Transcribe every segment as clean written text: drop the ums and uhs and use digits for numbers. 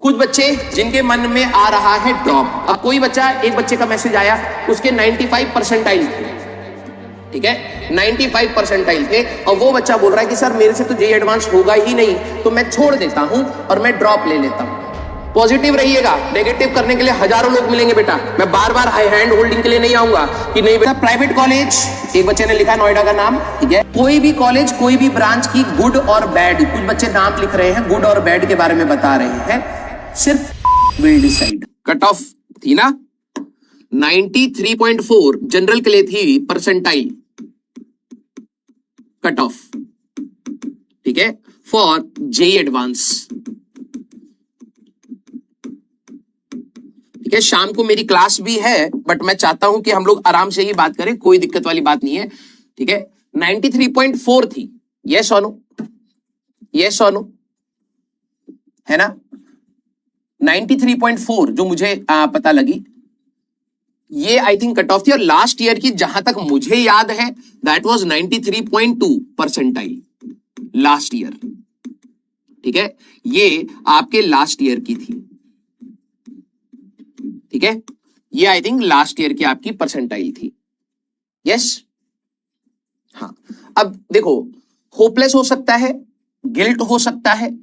कुछ बच्चे जिनके मन में आ रहा है ड्रॉप। अब कोई बच्चा, एक बच्चे का मैसेज आया, उसके 95 परसेंटाइल थे, ठीक है, 95 परसेंटाइल थे, और वो बच्चा बोल रहा है कि सर मेरे से तो जेईई एडवांस होगा ही नहीं, तो मैं छोड़ देता हूं और मैं ड्रॉप ले लेता हूं। पॉजिटिव रहिएगा, नेगेटिव करने के लिए हजारों लोग मिलेंगे बेटा। मैं बार बार हैंड होल्डिंग के लिए नहीं आऊंगा कि नहीं बेटा। प्राइवेट कॉलेज, एक बच्चे ने लिखा नोएडा का नाम, ठीक है, कोई भी कॉलेज कोई भी ब्रांच की गुड और बैड, कुछ बच्चे नाम लिख रहे हैं, गुड और बैड के बारे में बता रहे हैं, सिर्फ विल डिसाइड। कट ऑफ थी ना 93.4 जनरल के लिए थी परसेंटाइल कट ऑफ, ठीक है, फॉर जेईई एडवांस। ठीक है, शाम को मेरी क्लास भी है, बट मैं चाहता हूं कि हम लोग आराम से ही बात करें, कोई दिक्कत वाली बात नहीं है, ठीक है। 93.4 थी, यस और नो, यस और नो, है ना। 93.4 जो मुझे पता लगी, ये आई थिंक कट ऑफ थी, और लास्ट ईयर की जहां तक मुझे याद है that was 93.2 percentile last year, ठीक है, ये आपके लास्ट ईयर की थी, ठीक है, ये आई थिंक लास्ट ईयर की आपकी परसेंटाइल थी, यस। हाँ, अब देखो, होपलेस हो सकता है, गिल्ट हो सकता है,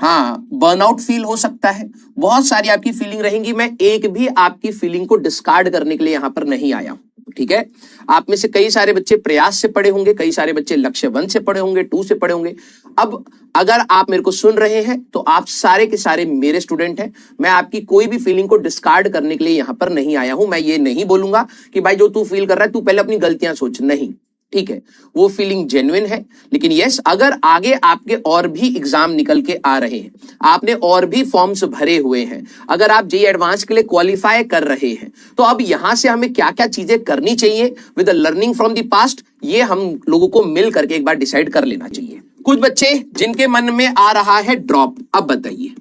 हाँ, बर्नआउट फील हो सकता है, बहुत सारी आपकी फीलिंग रहेंगी। मैं एक भी आपकी फीलिंग को डिस्कार्ड करने के लिए यहां पर नहीं आया, ठीक है। आप में से कई सारे बच्चे प्रयास से पढ़े होंगे, कई सारे बच्चे लक्ष्य 1 से पढ़े होंगे, 2 से पढ़े होंगे। अब अगर आप मेरे को सुन रहे हैं तो आप सारे के सारे मेरे स्टूडेंट हैं। मैं आपकी कोई भी फीलिंग को डिस्कार्ड करने के लिए यहां पर नहीं आया हूं। मैं ये नहीं बोलूंगा कि भाई जो तू फील कर रहा है तू पहले अपनी गलतियां सोच, नहीं, ठीक है, वो फीलिंग जेन्युइन है। लेकिन यस, अगर आगे आपके और भी एग्जाम निकल के आ रहे हैं, आपने और भी फॉर्म्स भरे हुए हैं, अगर आप जेईई एडवांस के लिए क्वालिफाई कर रहे हैं, तो अब यहां से हमें क्या क्या चीजें करनी चाहिए with the learning from the past, ये हम लोगों को मिल करके एक बार डिसाइड कर लेना चाहिए। कुछ बच्चे जिनके मन में आ रहा है ड्रॉप, अब बताइए,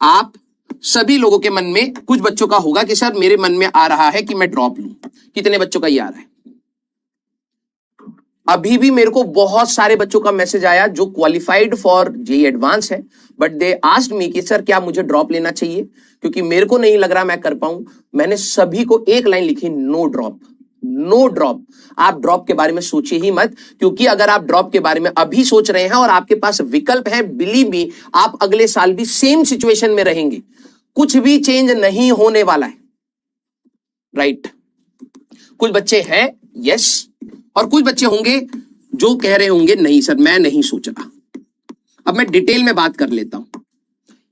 आप सभी लोगों के मन में, कुछ बच्चों का होगा कि सर मेरे मन में आ रहा है कि मैं ड्रॉप लूं। कितने बच्चों का ये आ रहा है? अभी भी मेरे को बहुत सारे बच्चों का मैसेज आया जो क्वालिफाइड फॉर जेईई एडवांस है, बट दे आस्क्ड मी कि सर क्या मुझे ड्रॉप लेना चाहिए, क्योंकि मेरे को नहीं लग रहा मैं कर पाऊं। मैंने सभी को एक लाइन लिखी, नो ड्रॉप, नो ड्रॉप। आप ड्रॉप के बारे में सोचिए ही मत, क्योंकि अगर आप ड्रॉप के बारे में अभी सोच रहे हैं और आपके पास विकल्प है, बिलीव मी, आप अगले साल भी सेम सिचुएशन में रहेंगे, कुछ भी चेंज नहीं होने वाला है, राइट। कुछ बच्चे हैं यस, और कुछ बच्चे होंगे जो कह रहे होंगे नहीं सर मैं नहीं सोच रहा। अब मैं डिटेल में बात कर लेता हूं,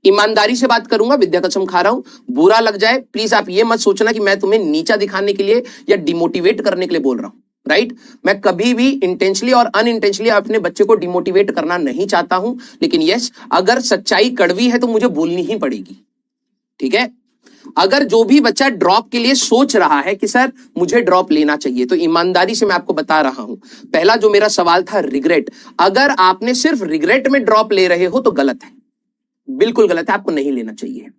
ईमानदारी से बात करूंगा, विद्या कसम खा रहा हूं, बुरा लग जाए प्लीज आप ये मत सोचना कि मैं तुम्हें नीचा दिखाने के लिए या डिमोटिवेट करने के लिए बोल रहा हूं, राइट। मैं कभी भी इंटेंशनली और अनइंटेंशनली अपने बच्चे को डिमोटिवेट करना नहीं चाहता हूं, लेकिन यस, अगर सच्चाई कड़वी है तो मुझे बोलनी ही पड़ेगी, ठीक है। अगर जो भी बच्चा ड्रॉप के लिए सोच रहा है कि सर मुझे ड्रॉप लेना चाहिए, तो ईमानदारी से मैं आपको बता रहा हूं, पहला जो मेरा सवाल था रिग्रेट, अगर आपने सिर्फ रिग्रेट में ड्रॉप ले रहे हो तो गलत है, बिल्कुल गलत है, आपको नहीं लेना चाहिए।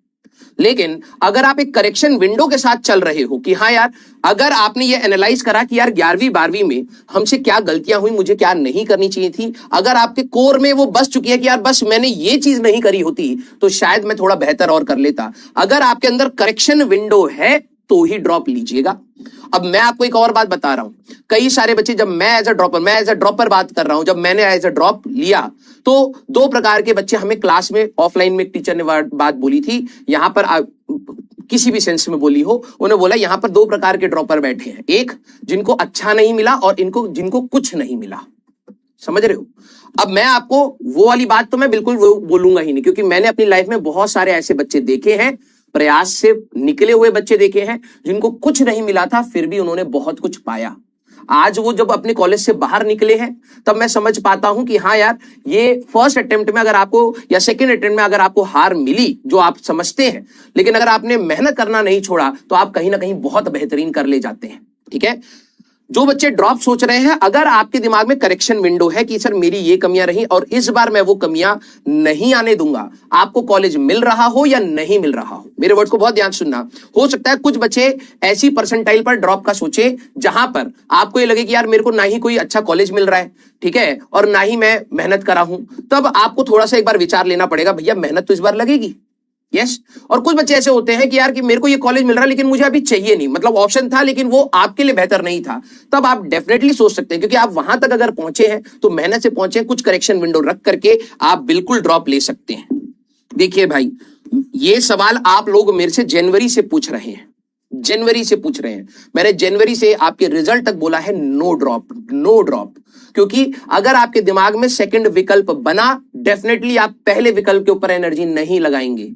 लेकिन अगर आप एक करेक्शन विंडो के साथ चल रहे हो कि हाँ यार, अगर आपने ये एनालाइज करा कि यार 11वीं 12वीं में हमसे क्या गलतियां हुई, मुझे क्या नहीं करनी चाहिए थी, अगर आपके कोर में वो बस चुकी है कि यार बस मैंने ये चीज नहीं करी होती तो शायद मैं थोड़ा बेहतर और कर लेता, अगर आपके अंदर करेक्शन विंडो है तो ही ड्रॉप लीजिएगा। अब मैं आपको एक और बात बता रहा हूं, कई सारे बच्चे, जब मैं एज अ ड्रॉपर बात कर रहा हूं, जब मैंने एज अ ड्रॉप लिया तो 2 प्रकार के बच्चे हमें क्लास में ऑफलाइन में एक टीचर ने बात बोली थी, यहां पर किसी भी सेंस में बोली हो, उन्होंने बोला यहां पर 2 प्रकार के ड्रॉपर बैठे हैं, एक जिनको अच्छा नहीं मिला और जिनको कुछ नहीं मिला, समझ रहे हो। अब मैं आपको वो वाली बात तो मैं बिल्कुल बोलूंगा ही नहीं, क्योंकि मैंने अपनी लाइफ में बहुत सारे ऐसे बच्चे देखे हैं, प्रयास से निकले हुए बच्चे देखे हैं, जिनको कुछ नहीं मिला था फिर भी उन्होंने बहुत कुछ पाया। आज वो जब अपने कॉलेज से बाहर निकले हैं तब मैं समझ पाता हूं कि हाँ यार, ये फर्स्ट अटेम्प्ट में अगर आपको या सेकंड अटेम्प्ट में अगर आपको हार मिली जो आप समझते हैं, लेकिन अगर आपने मेहनत करना नहीं छोड़ा तो आप कहीं ना कहीं बहुत बेहतरीन कर ले जाते हैं, ठीक है। जो बच्चे ड्रॉप सोच रहे हैं, अगर आपके दिमाग में करेक्शन विंडो है कि सर मेरी ये कमियां रही और इस बार मैं वो कमियां नहीं आने दूंगा, आपको कॉलेज मिल रहा हो या नहीं मिल रहा हो, मेरे वर्ड्स को बहुत ध्यान सुनना। हो सकता है कुछ बच्चे ऐसी परसेंटाइल पर ड्रॉप का सोचे जहां पर आपको ये लगे कि यार मेरे को ना ही कोई अच्छा कॉलेज मिल रहा है, ठीक है, और ना ही मैं मेहनत करा हूं, तब आपको थोड़ा सा एक बार विचार लेना पड़ेगा, भैया मेहनत तो इस बार लगेगी, यस। और कुछ बच्चे ऐसे होते हैं कि यार कि मेरे को ये कॉलेज मिल रहा है लेकिन मुझे अभी चाहिए नहीं, मतलब ऑप्शन था लेकिन वो आपके लिए बेहतर नहीं था। तब आप डेफिनेटली सोच सकते हैं, क्योंकि आप वहां तक अगर पहुंचे हैं तो मेहनत से पहुंचे, कुछ करेक्शन विंडो रख करके आप बिल्कुल ड्रॉप ले सकते हैं। देखिए भाई, ये सवाल आप लोग मेरे से जनवरी से पूछ रहे हैं, जनवरी से पूछ रहे हैं। मैंने जनवरी से आपके रिजल्ट तक बोला है नो ड्रॉप, नो ड्रॉप। क्योंकि अगर आपके दिमाग में सेकंड विकल्प बना, डेफिनेटली आप पहले विकल्प के ऊपर एनर्जी नहीं लगाएंगे।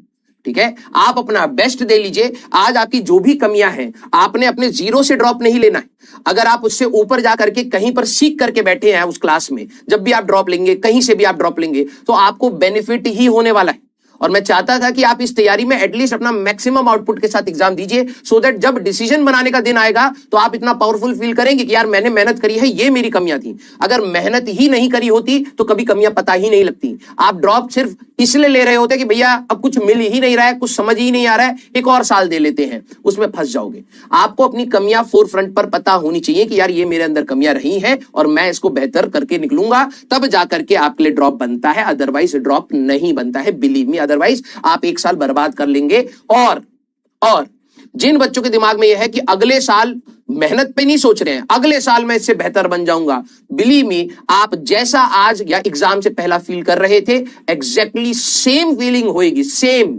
ठीक है, आप अपना बेस्ट दे लीजिए। आज आपकी जो भी कमियां हैं, आपने अपने जीरो से ड्रॉप नहीं लेना है। अगर आप उससे ऊपर जाकर के कहीं पर सीख करके बैठे हैं उस क्लास में, जब भी आप ड्रॉप लेंगे, कहीं से भी आप ड्रॉप लेंगे, तो आपको बेनिफिट ही होने वाला है। और मैं चाहता था कि आप इस तैयारी में एटलीस्ट अपना मैक्सिमम आउटपुट के साथ एग्जाम दीजिए, सो दैट जब डिसीजन बनाने का दिन आएगा तो आप इतना पावरफुल फील करेंगे कि यार मैंने मेहनत करी है, ये मेरी कमियां थी। अगर मेहनत ही नहीं करी होती तो कभी कमियां पता ही नहीं लगती। आप ड्रॉप सिर्फ इसलिए ले रहे होते कि भैया अब कुछ मिल ही नहीं रहा है, कुछ समझ ही नहीं आ रहा है, एक और साल दे लेते हैं, उसमें फंस जाओगे। आपको अपनी कमियां फोर फ्रंट पर पता होनी चाहिए कि यार ये मेरे अंदर कमियां रही हैं और मैं इसको बेहतर करके निकलूंगा, तब जाकर के आपके लिए ड्रॉप बनता है, अदरवाइज ड्रॉप नहीं बनता है। बिलीव मी, अदरवाइज आप एक साल बर्बाद कर लेंगे। और जिन बच्चों के दिमाग में यह है कि अगले साल मेहनत पे नहीं सोच रहे हैं, अगले साल मैं इससे बेहतर बन जाऊंगा, बिलीव मी, आप जैसा आज या एग्जाम से पहला फील कर रहे थे, एग्जैक्टली सेम फीलिंग होएगी, सेम।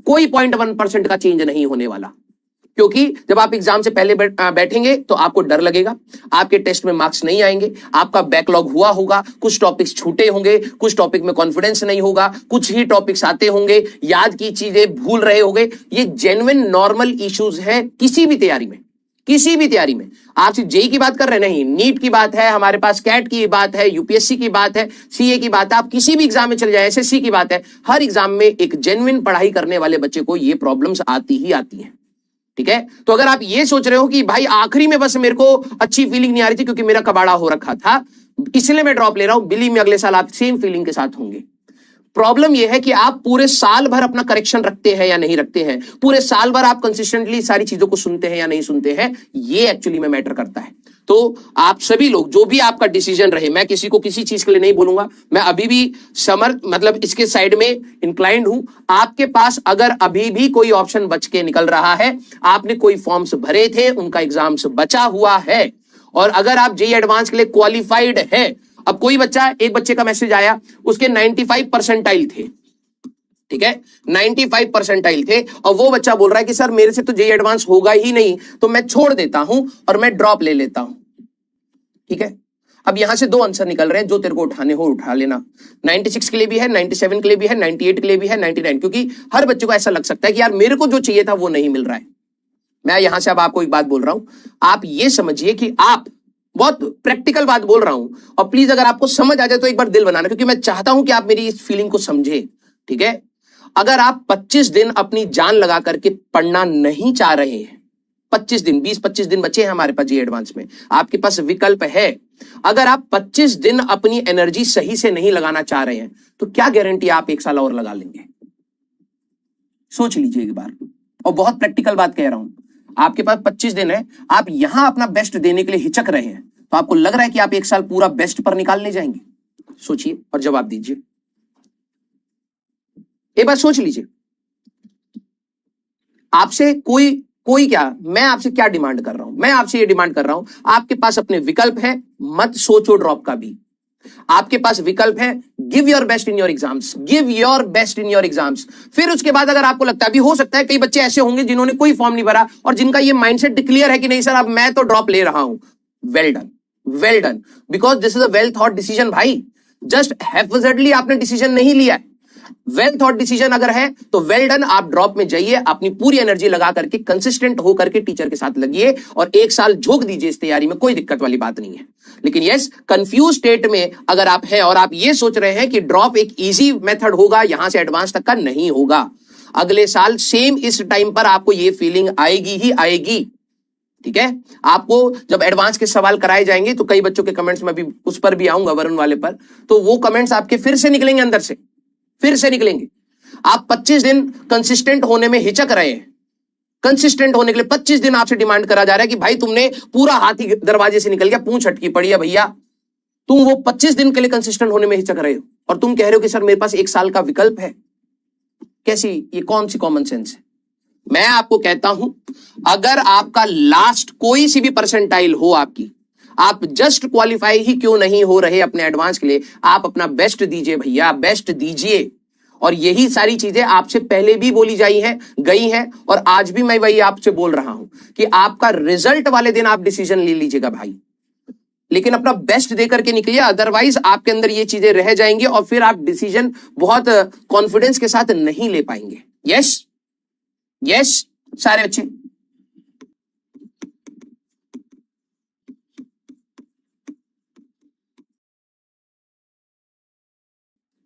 कोई 0.1% का चेंज नहीं होने वाला। क्योंकि जब आप एग्जाम से पहले बैठेंगे तो आपको डर लगेगा, आपके टेस्ट में मार्क्स नहीं आएंगे, आपका बैकलॉग हुआ होगा, कुछ टॉपिक्स छूटे होंगे, कुछ टॉपिक में कॉन्फिडेंस नहीं होगा, कुछ ही टॉपिक्स आते होंगे, याद की चीजें भूल रहे होंगे। ये जेन्युइन नॉर्मल इश्यूज हैं किसी भी तैयारी में, किसी भी तैयारी में। आप सिर्फ जेई की बात कर रहे नहीं, नीट की बात है, हमारे पास कैट की बात है, यूपीएससी की बात है, सीए की बात है, आप किसी भी एग्जाम में चले जाए, एसएससी की बात है, हर एग्जाम में एक जेन्युइन पढ़ाई करने वाले बच्चे को ये प्रॉब्लम्स आती ही आती हैं। ठीक है, तो अगर आप ये सोच रहे हो कि भाई आखिरी में बस मेरे को अच्छी फीलिंग नहीं आ रही थी क्योंकि मेरा कबाड़ा हो रखा था, इसलिए मैं ड्रॉप ले रहा हूं, बिलीव में अगले साल आप सेम फीलिंग के साथ होंगे। प्रॉब्लम यह है कि आप पूरे साल भर अपना करेक्शन रखते हैं या नहीं रखते हैं, पूरे साल भर आप कंसिस्टेंटली सारी चीजों को सुनते हैं या नहीं सुनते हैं, ये एक्चुअली में मैटर करता है। तो आप सभी लोग, जो भी आपका डिसीजन रहे, मैं किसी को किसी चीज के लिए नहीं बोलूंगा, मैं अभी भी समर्थ मतलब इसके साइड में इंक्लाइंड हूं। आपके पास अगर अभी भी कोई ऑप्शन बच के निकल रहा है, आपने कोई फॉर्म्स भरे थे, उनका एग्जाम्स बचा हुआ है, और अगर आप जेईई एडवांस के लिए क्वालिफाइड है, अब कोई बच्चा, एक बच्चे का मैसेज आया, उसके 95 परसेंटाइल थे, ठीक है, 95 परसेंटाइल थे, और वो बच्चा बोल रहा है कि सर मेरे से तो जेईई एडवांस होगा ही नहीं, तो मैं छोड़ देता हूं और मैं ड्रॉप ले लेता हूं। ठीक है, अब यहां से दो आंसर निकल रहे हैं, जो तेरे को उठाने हो उठा लेना। 96 के लिए भी है, 97 के लिए भी है, 98 के लिए भी है, 99, क्योंकि हर बच्चे को ऐसा लग सकता है कि यार मेरे को जो चाहिए था वो नहीं मिल रहा है। मैं यहां से अब आपको एक बात बोल रहा हूं, आप ये समझिए कि आप, बहुत प्रैक्टिकल बात बोल रहा हूं, और प्लीज अगर आपको समझ आ जाए तो एक बार दिल बनाना, क्योंकि मैं चाहता हूं कि आप मेरी इस फीलिंग को समझे। ठीक है, अगर आप 25 दिन अपनी जान लगा करके पढ़ना नहीं चाह रहे हैं, 25 दिन, 20-25 दिन बचे हैं हमारे पास जेईई एडवांस में, आपके पास विकल्प है। अगर आप 25 दिन अपनी एनर्जी सही से नहीं लगाना चाह रहे हैं, तो क्या गारंटी आप एक साल और लगा लेंगे? सोच लीजिए एक बार, और बहुत प्रैक्टिकल बात कह रहा हूं। आपके पास 25 दिन है, आप यहां अपना बेस्ट देने के लिए हिचक रहे हैं, तो आपको लग रहा है कि आप एक साल पूरा बेस्ट पर निकाल ले जाएंगे? सोचिए और जवाब दीजिए, एक बार सोच लीजिए। आपसे कोई क्या, मैं आपसे क्या डिमांड कर रहा हूं? मैं आपसे ये डिमांड कर रहा हूं, आपके पास अपने विकल्प है, मत सोचो ड्रॉप का भी। आपके पास विकल्प है, give your best in your exams, give your best in your exams. फिर उसके बाद अगर आपको लगता है, भी हो सकता है कई बच्चे ऐसे होंगे जिन्होंने कोई फॉर्म नहीं भरा और जिनका ये माइंडसेट क्लियर है कि नहीं सर अब मैं तो ड्रॉप ले रहा हूं, well done, well done, because this is a well thought decision भाई। जस्ट हैफजर्डली आपने डिसीजन नहीं लिया है, वेल थॉट डिसीजन अगर है तो वेल डन। आप ड्रॉप में जाइए, अपनी पूरी एनर्जी लगा करके कंसिस्टेंट होकर के टीचर के साथ लगिए और एक साल झोंक दीजिए इस तैयारी में, कोई दिक्कत वाली बात नहीं है। लेकिन यस, कंफ्यूज स्टेट में अगर आप हैं और आप ये सोच रहे हैं कि ड्रॉप एक इजी मेथड होगा, यहां से एडवांस तक का, नहीं होगा। अगले साल सेम इस टाइम पर आपको ये फीलिंग आएगी ही आएगी। ठीक है, आपको जब एडवांस के सवाल कराए जाएंगे तो कई बच्चों के कमेंट्स में भी उस पर भी आऊंगा, वरुण वाले पर, तो वो कमेंट्स आपके फिर से निकलेंगे, अंदर से फिर से निकलेंगे। आप 25 दिन कंसिस्टेंट होने में हिचक रहे हैं, कंसिस्टेंट होने के लिए 25 दिन आपसे डिमांड करा जा रहा है कि भाई तुमने पूरा हाथी दरवाजे से निकल गया, पूंछ हटकी पड़ी है भैया, तुम वो 25 दिन के लिए कंसिस्टेंट होने में हिचक रहे हो और तुम कह रहे हो कि सर मेरे पास एक साल का विकल्प है। कैसी, ये कौन सी कॉमन सेंस है? मैं आपको कहता हूं, अगर आपका लास्ट कोई सी भी परसेंटाइल हो आपकी, आप जस्ट क्वालिफाई ही क्यों नहीं हो रहे अपने एडवांस के लिए, आप अपना बेस्ट दीजिए भैया, बेस्ट दीजिए। और यही सारी चीजें आपसे पहले भी बोली गई हैं और आज भी मैं वही आपसे बोल रहा हूं कि आपका रिजल्ट वाले दिन आप डिसीजन ले लीजिएगा भाई, लेकिन अपना बेस्ट देकर के निकलिए, अदरवाइज आपके अंदर ये चीजें रह जाएंगी और फिर आप डिसीजन बहुत कॉन्फिडेंस के साथ नहीं ले पाएंगे। यस यस सारे बच्चे,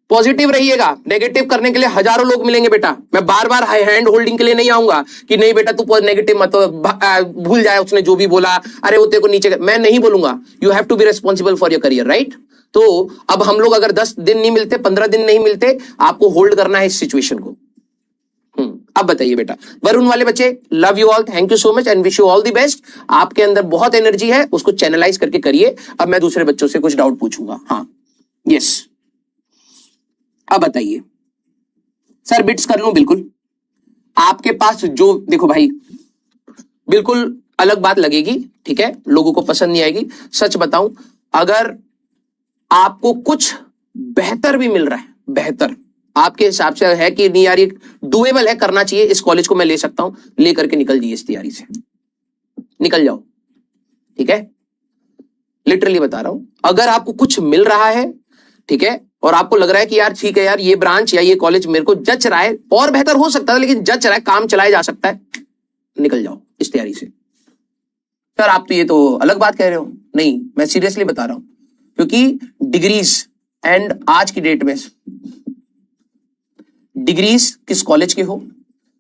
पॉजिटिव रहिएगा, नेगेटिव करने के लिए हजारों लोग मिलेंगे बेटा। मैं बार बार हैंड होल्डिंग के लिए नहीं आऊंगा कि नहीं बेटा तू नेगेटिव मत, भूल जाए उसने जो भी बोला, अरे वो तेरे को नीचे मैं नहीं बोलूंगा। You have to be responsible for your career, right? तो अब हम लोग अगर 10 दिन नहीं मिलते, 15 दिन नहीं मिलते, आपको होल्ड करना है इस सिचुएशन को। अब बताइए बेटा, वरुण वाले बच्चे, love you all, thank you so much and wish you all the best. आपके अंदर बहुत एनर्जी है, उसको चैनलाइज करके करिए। अब मैं दूसरे बच्चों से कुछ डाउट पूछूंगा। हाँ यस, अब बताइए सर, बिट्स कर लूं? बिल्कुल। आपके पास जो, देखो भाई, बिल्कुल अलग बात लगेगी, ठीक है, लोगों को पसंद नहीं आएगी। सच बताऊं, अगर आपको कुछ बेहतर भी मिल रहा है, बेहतर आपके हिसाब से है कि नहीं यार ये डुएबल है, करना चाहिए, इस कॉलेज को मैं ले सकता हूं, लेकर के निकल जाइए, इस तैयारी से निकल जाओ, ठीक है? लिटरली बता रहा हूं, अगर आपको कुछ मिल रहा है, ठीक है, और आपको लग रहा है कि यार ठीक है यार, ये ब्रांच या ये कॉलेज मेरे को जच रहा है, और बेहतर हो सकता है लेकिन जच रहा है, काम चलाया जा सकता है, निकल जाओ इस तैयारी से। सर आप तो ये तो अलग बात कह रहे हो। नहीं, मैं सीरियसली बता रहा हूं, क्योंकि डिग्रीज एंड आज की डेट में डिग्रीज किस कॉलेज के हो,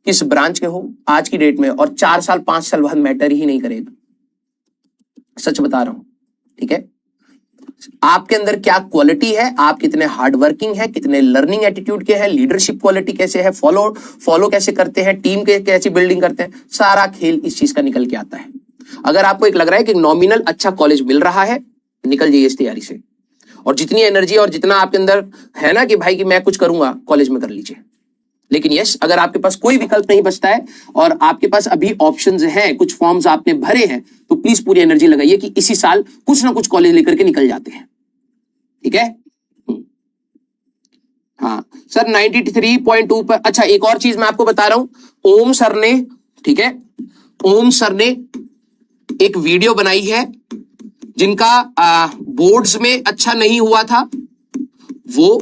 किस ब्रांच के हो, आज की डेट में और 4 साल 5 साल बाद मैटर ही नहीं करेगा। सच बता रहा हूं, ठीक है? आपके अंदर क्या क्वालिटी है, आप कितने हार्ड वर्किंग है, कितने लर्निंग एटीट्यूड के हैं, लीडरशिप क्वालिटी कैसे है, फॉलो कैसे करते हैं, टीम के कैसी बिल्डिंग करते हैं, सारा खेल इस चीज का निकल के आता है। अगर आपको एक लग रहा है कि नॉमिनल अच्छा कॉलेज मिल रहा है, निकल जाइए इस तैयारी से, और जितनी एनर्जी और जितना आपके अंदर है ना कि भाई कि मैं कुछ करूंगा, कॉलेज में कर लीजिए। लेकिन यस, अगर आपके पास कोई विकल्प नहीं बचता है और आपके पास अभी ऑप्शंस हैं, कुछ फॉर्म्स आपने भरे हैं, तो प्लीज पूरी एनर्जी लगाइए कि इसी साल कुछ ना कुछ कॉलेज लेकर के निकल जाते हैं, ठीक है? हाँ सर 93.2 पर। अच्छा, एक और चीज मैं आपको बता रहा हूं, ओम सर ने, ठीक है, ओम सर ने एक वीडियो बनाई है, जिनका बोर्ड्स में अच्छा नहीं हुआ था, वो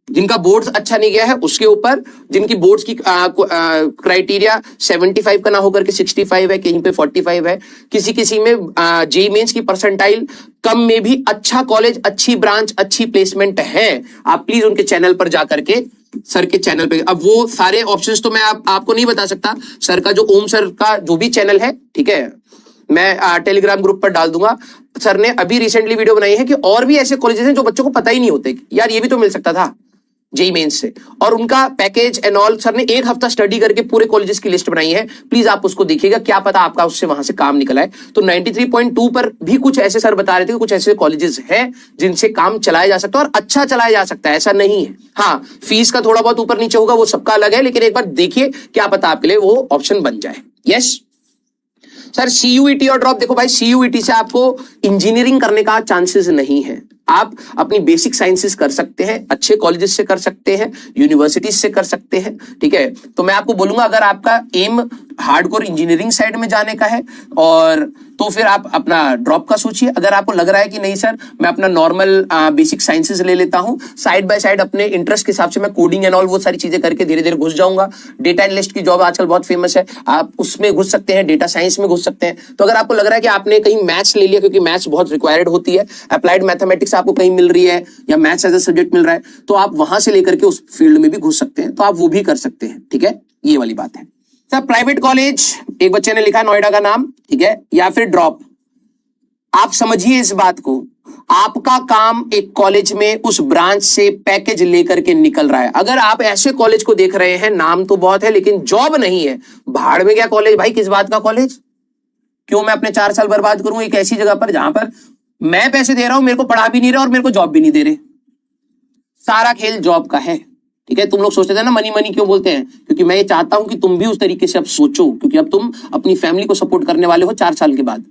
जिनका बोर्ड्स अच्छा नहीं गया है उसके ऊपर, जिनकी बोर्ड्स की क्राइटेरिया 75 का ना होकर के 65 है, कहीं पे 45 है, किसी किसी में जेईई मेंस की परसेंटाइल कम में भी अच्छा कॉलेज, अच्छी ब्रांच, अच्छी प्लेसमेंट है। आप प्लीज उनके चैनल पर जाकर के, सर के चैनल पे, अब वो सारे ऑप्शंस तो मैं आपको नहीं बता सकता, सर का जो ओम सर का जो भी चैनल है, ठीक है, मैं टेलीग्राम ग्रुप पर डाल दूंगा। सर ने अभी रिसेंटली वीडियो बनाई है कि और भी ऐसे कॉलेजेस हैं जो बच्चों को पता ही नहीं होते, यार ये भी तो मिल सकता था जेईई मेंस से, और उनका पैकेज एंड ऑल सर ने 1 हफ्ता स्टडी करके पूरे कॉलेजेस की लिस्ट बनाई है। प्लीज आप उसको देखिएगा, क्या पता आपका उससे वहां से काम निकला है। तो 93.2 पर भी कुछ ऐसे सर बता रहे थे कि कुछ ऐसे कॉलेजेस हैं जिनसे काम चलाया जा सकता है और अच्छा चलाया जा सकता है, ऐसा नहीं है। हाँ, फीस का थोड़ा बहुत ऊपर नीचे होगा, वो सबका अलग है, लेकिन एक बार देखिए, क्या पता आपके लिए वो ऑप्शन बन जाए। यस सर, सीयूईटी और ड्रॉप, देखो भाई, सीयूईटी से आपको इंजीनियरिंग करने का चांसेस नहीं है। आप अपनी बेसिक साइंसेस कर सकते हैं, अच्छे कॉलेजेस से कर सकते हैं, यूनिवर्सिटीज से कर सकते हैं, ठीक है? तो मैं आपको बोलूंगा, अगर आपका एम हार्डकोर इंजीनियरिंग साइड में जाने का है, और तो फिर आप अपना ड्रॉप का सोचिए। अगर आपको लग रहा है कि नहीं सर, मैं अपना नॉर्मल बेसिक साइंसेस ले लेता हूं, साइड बाय साइड अपने इंटरेस्ट के हिसाब से मैं कोडिंग एंड ऑल वो सारी चीजें करके धीरे धीरे घुस जाऊंगा। डेटा एनालिस्ट की जॉब आजकल बहुत फेमस है, आप उसमें घुस सकते हैं, डेटा साइंस में घुस सकते हैं। तो अगर आपको लग रहा है कि आपने कहीं मैथ्स ले लिया, क्योंकि मैथ्स बहुत रिक्वायर्ड होती है, अप्लाइड मैथमेटिक्स आपको कहीं मिल रही है या मैथ्स एज अ सब्जेक्ट मिल रहा है, तो आप वहां से लेकर के उस फील्ड में भी घुस सकते हैं, तो आप वो भी कर सकते हैं, ठीक है? ये वाली बात है सर। प्राइवेट कॉलेज, एक बच्चे ने लिखा नोएडा का नाम, ठीक है, या फिर ड्रॉप। आप समझिए इस बात को, आपका काम एक कॉलेज में उस ब्रांच से पैकेज लेकर के निकल रहा है। अगर आप ऐसे कॉलेज को देख रहे हैं, नाम तो बहुत है लेकिन जॉब नहीं है, भाड़ में गया कॉलेज भाई, किस बात का कॉलेज? क्यों मैं अपने 4 साल बर्बाद करूं एक ऐसी जगह पर जहां पर मैं पैसे दे रहा हूं, मेरे को पढ़ा भी नहीं रहा और मेरे को जॉब भी नहीं दे रहे। सारा खेल जॉब का है, ठीक है, तुम लोग सोचते थे ना मनी मनी क्यों बोलते हैं, क्योंकि मैं ये चाहता हूं कि तुम भी उस तरीके से अब सोचो, क्योंकि अब तुम अपनी फैमिली को सपोर्ट करने वाले हो 4 साल के बाद।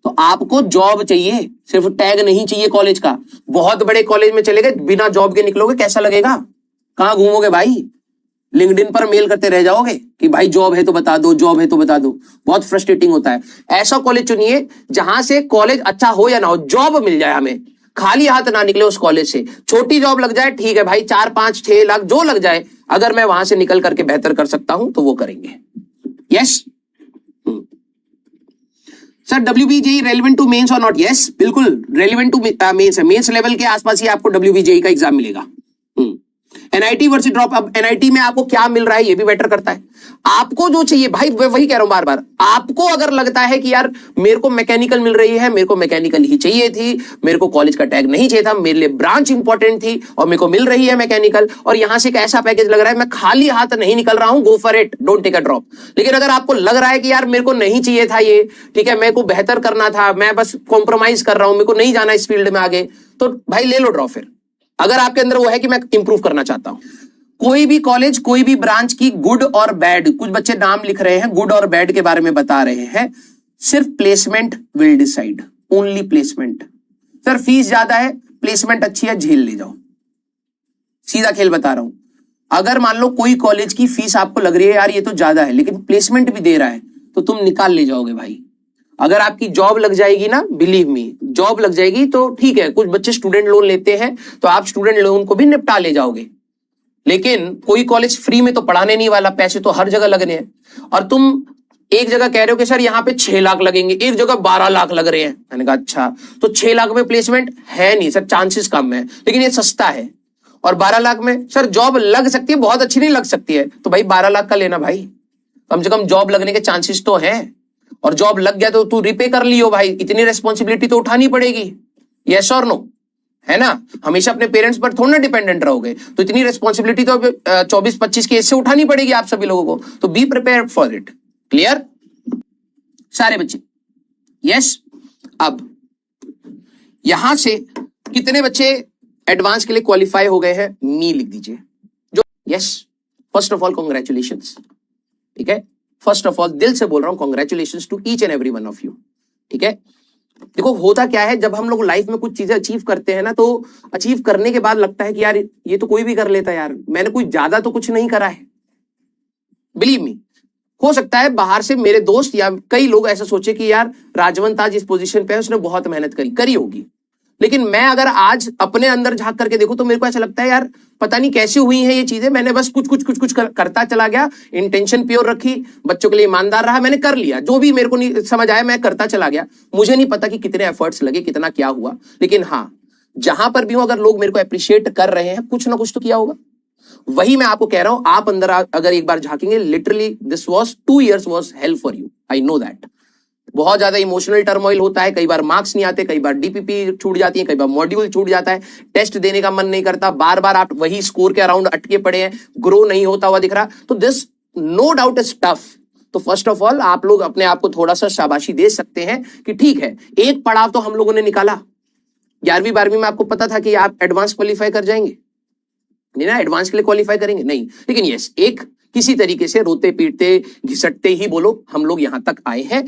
तो आपको जॉब चाहिए, सिर्फ टैग नहीं चाहिए कॉलेज का। बहुत बड़े कॉलेज में चले गए, बिना जॉब के निकलोगे, कैसा लगेगा? कहां घूमोगे भाई? लिंक्डइन पर मेल करते रह जाओगे कि भाई जॉब है तो बता दो, जॉब है तो बता दो। बहुत फ्रस्ट्रेटिंग होता है। ऐसा कॉलेज चुनिए जहां से कॉलेज अच्छा हो या ना हो, जॉब मिल जाए, हमें खाली हाथ ना निकले उस कॉलेज से। छोटी जॉब लग जाए ठीक है भाई, 4, 5, 6 लाख जो लग जाए, अगर मैं वहां से निकल करके बेहतर कर सकता हूं तो वो करेंगे। Yes sir, WBJE relevant to mains और नॉट? यस, बिल्कुल रेलेवेंट टू मेंस है। मेंस लेवल के आसपास ही आपको WBJE का एग्जाम मिलेगा। NIT वर्सेस ड्रॉप, अब NIT में आपको क्या मिल रहा है ये भी मैटर करता है। आपको जो चाहिए भाई, वही कह रहा हूं बार बार, आपको अगर लगता है कि यार मेरे को मैकेनिकल मिल रही है, मेरे को मैकेनिकल ही चाहिए थी, मेरे को कॉलेज का टैग नहीं चाहिए था, मेरे लिए ब्रांच इंपॉर्टेंट थी और मेरे को मिल रही है मैकेनिकल, और यहां से एक ऐसा पैकेज लग रहा है, मैं खाली हाथ नहीं निकल रहा हूं, go for it, don't take a drop. लेकिन अगर आपको लग रहा है कि यार मेरे को नहीं चाहिए था ये, ठीक है, मेरे को बेहतर करना था, मैं बस कॉम्प्रोमाइज कर रहा हूं, मेरे को नहीं जाना इस फील्ड में आगे, तो भाई ले लो ड्रॉप। फिर अगर आपके अंदर वो है कि मैं इंप्रूव करना चाहता हूं, कोई भी कॉलेज, कोई भी ब्रांच की गुड और बैड, कुछ बच्चे नाम लिख रहे हैं, गुड और बैड के बारे में बता रहे हैं, सिर्फ placement will decide, only placement. Sir fees ज्यादा है, प्लेसमेंट अच्छी है, झेल ले जाओ। सीधा खेल बता रहा हूं। अगर मान लो कोई कॉलेज की फीस आपको लग रही है यार ये तो ज्यादा है, लेकिन प्लेसमेंट भी दे रहा है, तो तुम निकाल ले जाओगे भाई। अगर आपकी जॉब लग जाएगी ना, बिलीव मी, जॉब लग जाएगी तो ठीक है, कुछ बच्चे स्टूडेंट लोन लेते हैं तो आप स्टूडेंट लोन को भी निपटा ले जाओगे, लेकिन कोई कॉलेज फ्री में तो पढ़ाने नहीं वाला, पैसे तो हर जगह लगने हैं। और तुम एक जगह कह रहे हो कि सर यहां पे 6 लाख लगेंगे, एक जगह 12 लाख लग रहे हैं। मैंने कहा अच्छा, तो 6 लाख में प्लेसमेंट है नहीं सर, चांसेस कम है, लेकिन ये सस्ता है। और 12 लाख में सर जॉब लग सकती है, बहुत अच्छी नहीं लग सकती है, तो भाई 12 लाख का लेना भाई, कम से कम जॉब लगने के चांसेस तो है। और जॉब लग गया तो तू रिपे कर लियो भाई, इतनी रिस्पॉन्सिबिलिटी तो उठानी पड़ेगी। यस और नो, है ना? हमेशा अपने पेरेंट्स पर थोड़ा ना डिपेंडेंट रहोगे, तो इतनी रिस्पॉन्सिबिलिटी तो 24-25 की एज से उठानी पड़ेगी आप सभी लोगों को, तो be prepare for it. Clear सारे बच्चे? यस। अब यहां से कितने बच्चे एडवांस के लिए क्वालिफाई हो गए हैं, मी लिख दीजिए जो। Yes, first of all congratulations, ठीक है, फर्स्ट ऑफ ऑल दिल से बोल रहा हूं, congratulations to each and every one of you, ठीक है। देखो होता क्या है, जब हम लोग लाइफ में कुछ चीजें अचीव करते हैं ना, तो अचीव करने के बाद लगता है कि यार ये तो कोई भी कर लेता है यार, मैंने कुछ ज्यादा तो कुछ नहीं करा है। बिलीव मी, हो सकता है बाहर से मेरे दोस्त या कई लोग ऐसा सोचे कि यार राजवंत आज इस पोजीशन पे है, उसने बहुत मेहनत करी होगी, लेकिन मैं अगर आज अपने अंदर झांक करके देखूं तो मेरे को ऐसा लगता है यार पता नहीं कैसे हुई हैं ये चीजें, मैंने बस कुछ करता चला गया, इंटेंशन प्योर रखी, बच्चों के लिए ईमानदार रहा, मैंने कर लिया, जो भी मेरे को नहीं समझ आया मैं करता चला गया। मुझे नहीं पता कि कितने एफर्ट्स लगे, कितना क्या हुआ, लेकिन हाँ जहां पर भी हूं, अगर लोग मेरे को अप्रिशिएट कर रहे हैं, कुछ ना कुछ तो किया होगा। वही मैं आपको कह रहा हूं, आप अंदर अगर एक बार झांकेंगे, literally this was 2 years was help for you, I know that. बहुत ज्यादा इमोशनल टर्मोइल होता है, कई बार मार्क्स नहीं आते, कई बार DPP छूट जाती है, कई बार मॉड्यूल छूट जाता है, टेस्ट देने का मन नहीं करता, बार बार आप वही स्कोर के अराउंड अटके पड़े हैं, ग्रो नहीं होता हुआ दिख रहा, तो this no doubt is tough. तो फर्स्ट ऑफ ऑल आप लोग अपने आप को थोड़ा सा शाबाशी दे सकते हैं कि ठीक है, एक पड़ाव तो हम लोगों ने निकाला। 11वीं 12वीं में आपको पता था कि आप एडवांस क्वालिफाई कर जाएंगे, नहीं ना, एडवांस के लिए क्वालिफाई करेंगे नहीं, लेकिन यस, एक किसी तरीके से रोते पीटते घिसटते ही बोलो हम लोग यहां तक आए हैं।